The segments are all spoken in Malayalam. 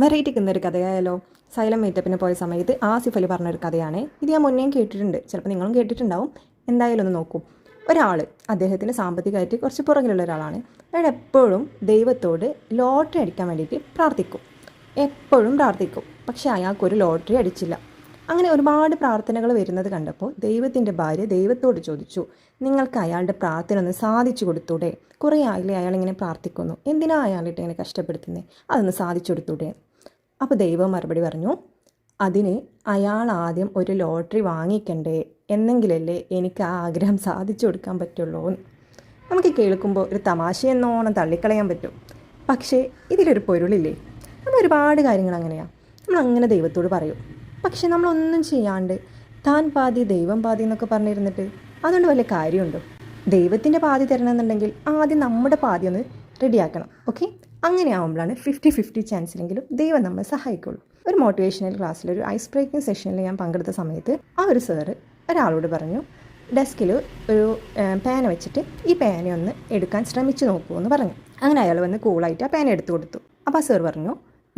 വെറൈറ്റിക്ക് ഇന്നൊരു കഥയായാലോ. സൈലം മീറ്റപ്പിന് പോയ സമയത്ത് ആസിഫ് അലി പറഞ്ഞൊരു കഥയാണ്. ഇത് ഞാൻ മുന്നേയും കേട്ടിട്ടുണ്ട്, ചിലപ്പോൾ നിങ്ങളും കേട്ടിട്ടുണ്ടാവും. എന്തായാലും ഒന്ന് നോക്കൂ. ഒരാൾ അദ്ദേഹത്തിൻ്റെ സാമ്പത്തികമായിട്ട് കുറച്ച് പുറകിലുള്ള ഒരാളാണ്. അയാൾ എപ്പോഴും ദൈവത്തോട് ലോട്ടറി അടിക്കാൻ വേണ്ടിയിട്ട് പ്രാർത്ഥിക്കും, എപ്പോഴും പ്രാർത്ഥിക്കും. പക്ഷേ അയാൾക്കൊരു ലോട്ടറി അടിച്ചില്ല. അങ്ങനെ ഒരുപാട് പ്രാർത്ഥനകൾ വരുന്നത് കണ്ടപ്പോൾ ദൈവത്തിൻ്റെ ഭാര്യ ദൈവത്തോട് ചോദിച്ചു, നിങ്ങൾക്ക് അയാളുടെ പ്രാർത്ഥന ഒന്ന് സാധിച്ചു കൊടുത്തൂടെ? കുറേ ആയില്ലേ അയാളിങ്ങനെ പ്രാർത്ഥിക്കുന്നു, എന്തിനാ അയാളിട്ട് ഇങ്ങനെ കഷ്ടപ്പെടുത്തുന്നത്? അതൊന്ന് സാധിച്ചു കൊടുത്തൂടെ? അപ്പോൾ ദൈവം മറുപടി പറഞ്ഞു, അതിന് അയാൾ ആദ്യം ഒരു ലോട്ടറി വാങ്ങിക്കണ്ടേ, എന്നെങ്കിലല്ലേ എനിക്ക് ആ ആഗ്രഹം സാധിച്ചു കൊടുക്കാൻ പറ്റുള്ളൂ. നമുക്ക് കേൾക്കുമ്പോൾ ഒരു തമാശയെന്നോണം തള്ളിക്കളയാൻ പറ്റും, പക്ഷേ ഇതിലൊരു പൊരുളില്ലേ? നമ്മൾ ഒരുപാട് കാര്യങ്ങൾ അങ്ങനെയാണ്, നമ്മളങ്ങനെ ദൈവത്തോട് പറയും. പക്ഷെ നമ്മളൊന്നും ചെയ്യാണ്ട് താൻ പാതി ദൈവം പാതി എന്നൊക്കെ പറഞ്ഞിരുന്നിട്ട് അതുകൊണ്ട് വലിയ കാര്യമുണ്ടോ? ദൈവത്തിൻ്റെ പാതി തരണമെന്നുണ്ടെങ്കിൽ ആദ്യം നമ്മുടെ പാതി ഒന്ന് റെഡിയാക്കണം. ഓക്കെ, അങ്ങനെ ആകുമ്പോഴാണ് 50-50 ചാൻസിലെങ്കിലും ദൈവം നമ്മളെ സഹായിക്കുള്ളൂ. ഒരു മോട്ടിവേഷണൽ ക്ലാസ്സിൽ ഒരു ഐസ് ബ്രേക്കിംഗ് സെഷനിൽ ഞാൻ പങ്കെടുത്ത സമയത്ത് ആ ഒരു സാറ് ഒരാളോട് പറഞ്ഞു, ഡെസ്കിൽ ഒരു പേന വെച്ചിട്ട് ഈ പേന ഒന്ന് എടുക്കാൻ ശ്രമിച്ചു നോക്കൂ എന്ന് പറഞ്ഞു. അങ്ങനെ അയാൾ വന്ന് കൂളായിട്ട് ആ പേന എടുത്തു കൊടുത്തു. അപ്പോൾ ആ സാർ പറഞ്ഞു,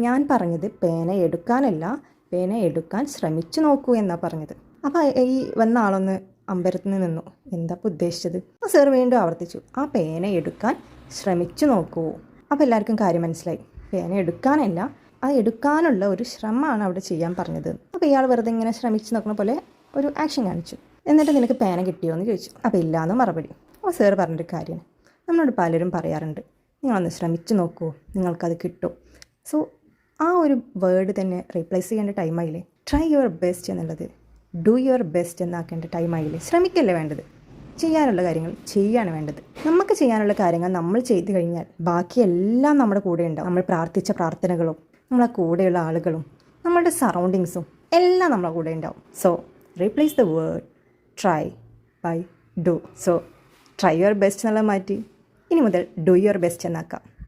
ഞാൻ പറഞ്ഞത് പേന എടുക്കാനല്ല, പേന എടുക്കാൻ ശ്രമിച്ചു നോക്കൂ എന്നാണ് പറഞ്ഞത്. അപ്പോൾ ഈ വന്ന ആളൊന്ന് അമ്പരത്തിൽ നിന്നു, എന്താ ഇപ്പോൾ ഉദ്ദേശിച്ചത്? ആ സാർ വീണ്ടും ആവർത്തിച്ചു, ആ പേന എടുക്കാൻ ശ്രമിച്ചു നോക്കൂ. അപ്പോൾ എല്ലാവർക്കും കാര്യം മനസ്സിലായി, പേന എടുക്കാനല്ല, അത് എടുക്കാനുള്ള ഒരു ശ്രമമാണ് അവിടെ ചെയ്യാൻ പറഞ്ഞത്. അപ്പോൾ ഇയാൾ വെറുതെ ഇങ്ങനെ ശ്രമിച്ചു നോക്കുന്ന പോലെ ഒരു ആക്ഷൻ കാണിച്ചു. എന്നിട്ട് നിനക്ക് പേന കിട്ടിയോ എന്ന് ചോദിച്ചു. അപ്പോൾ ഇല്ലയെന്ന് മറുപടി. അപ്പോൾ സാർ പറഞ്ഞൊരു കാര്യമാണ്, നമ്മളോട് പലരും പറയാറുണ്ട്, നിങ്ങളൊന്ന് ശ്രമിച്ചു നോക്കൂ, നിങ്ങൾക്കത് കിട്ടും. സോ ആ ഒരു വേർഡ് തന്നെ റീപ്ലേസ് ചെയ്യേണ്ട ടൈമായില്ലേ? ട്രൈ യുവർ ബെസ്റ്റ് എന്നുള്ളത് ഡു യുവർ ബെസ്റ്റ് എന്നാക്കേണ്ട ടൈമായില്ലേ? ശ്രമിക്കല്ലേ വേണ്ടത്, ചെയ്യാനുള്ള കാര്യങ്ങൾ ചെയ്യാണ് വേണ്ടത്. നമുക്ക് ചെയ്യാനുള്ള കാര്യങ്ങൾ നമ്മൾ ചെയ്തു കഴിഞ്ഞാൽ ബാക്കിയെല്ലാം നമ്മുടെ കൂടെ ഉണ്ടാവും. നമ്മൾ പ്രാർത്ഥിച്ച പ്രാർത്ഥനകളും നമ്മളെ കൂടെയുള്ള ആളുകളും നമ്മളുടെ സറൗണ്ടിങ്സും എല്ലാം നമ്മളെ കൂടെ ഉണ്ടാവും. So replace the word try by do. So try your best എന്നുള്ളത് മാറ്റി ഇനി മുതൽ ഡു യുവർ ബെസ്റ്റ് എന്നാക്കാം.